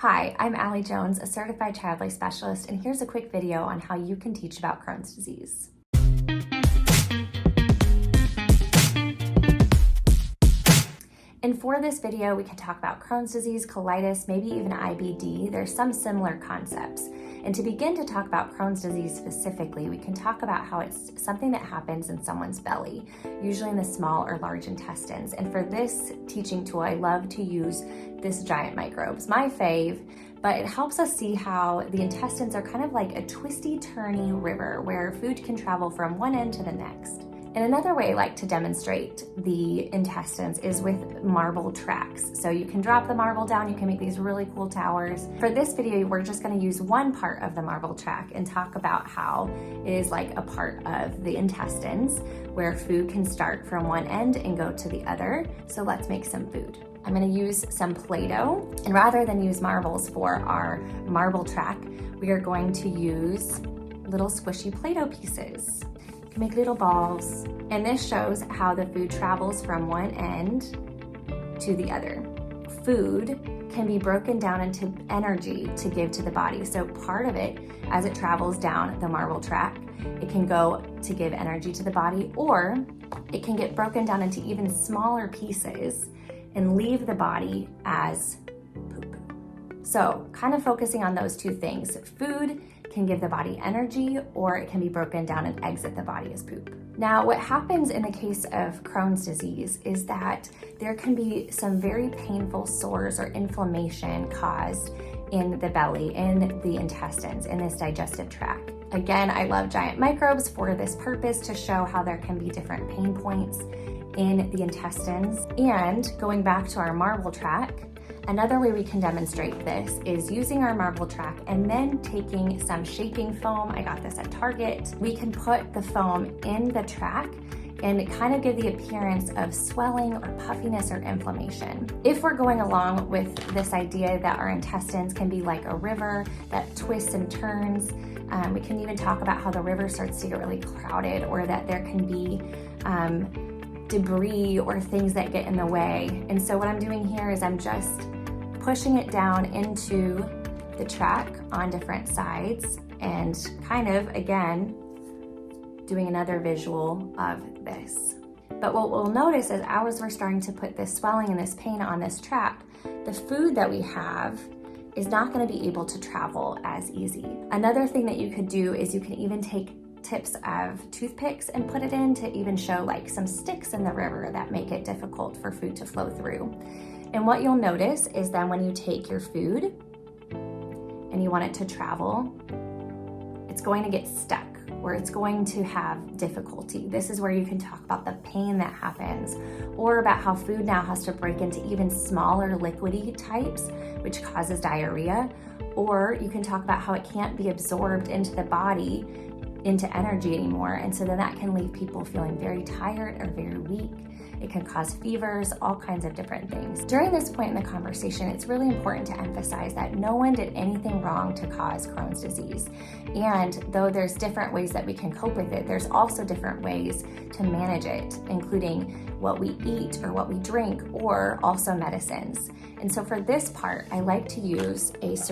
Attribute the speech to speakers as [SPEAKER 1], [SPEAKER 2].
[SPEAKER 1] Hi, I'm Allie Jones, a certified child life specialist, and here's a quick video on how you can teach about Crohn's disease. And for this video, we can talk about Crohn's disease, colitis, maybe even IBD. There's some similar concepts. And to begin to talk about Crohn's disease specifically, we can talk about how it's something that happens in someone's belly, usually in the small or large intestines. And for this teaching tool, I love to use this giant microbe. It's my fave, but it helps us see how the intestines are kind of like a twisty, turny river where food can travel from one end to the next. And another way I like to demonstrate the intestines is with marble tracks. So you can drop the marble down, you can make these really cool towers. For this video, we're just gonna use one part of the marble track and talk about how it is like a part of the intestines where food can start from one end and go to the other. So let's make some food. I'm gonna use some Play-Doh, and rather than use marbles for our marble track, we are going to use little squishy Play-Doh pieces. You can make little balls, and this shows how the food travels from one end to the other. Food can be broken down into energy to give to the body. So part of it, as it travels down the marble track, it can go to give energy to the body, or it can get broken down into even smaller pieces and leave the body as poop. So kind of focusing on those two things. Food can give the body energy, or it can be broken down and exit the body as poop. Now, what happens in the case of Crohn's disease is that there can be some very painful sores or inflammation caused in the belly, in the intestines, in this digestive tract. Again, I love giant microbes for this purpose, to show how there can be different pain points in the intestines. And going back to our marble track, another way we can demonstrate this is using our marble track and then taking some shaping foam. I got this at Target. We can put the foam in the track and kind of give the appearance of swelling or puffiness or inflammation. If we're going along with this idea that our intestines can be like a river that twists and turns, we can even talk about how the river starts to get really crowded, or that there can be debris or things that get in the way. And so what I'm doing here is I'm just pushing it down into the track on different sides, and kind of, again, doing another visual of this. But what we'll notice is as we're starting to put this swelling and this pain on this track, the food that we have is not going to be able to travel as easy. Another thing that you could do is you can even take tips of toothpicks and put it in to even show like some sticks in the river that make it difficult for food to flow through. And what you'll notice is then when you take your food and you want it to travel, it's going to get stuck, or it's going to have difficulty. This is where you can talk about the pain that happens, or about how food now has to break into even smaller liquidy types, which causes diarrhea. Or you can talk about how it can't be absorbed into the body into energy anymore, and so then that can leave people feeling very tired or very weak. It can cause fevers, all kinds of different things. During this point in the conversation, it's really important to emphasize that no one did anything wrong to cause Crohn's disease. And though there's different ways that we can cope with it, there's also different ways to manage it, including what we eat or what we drink, or also medicines. And so for this part, I like to use a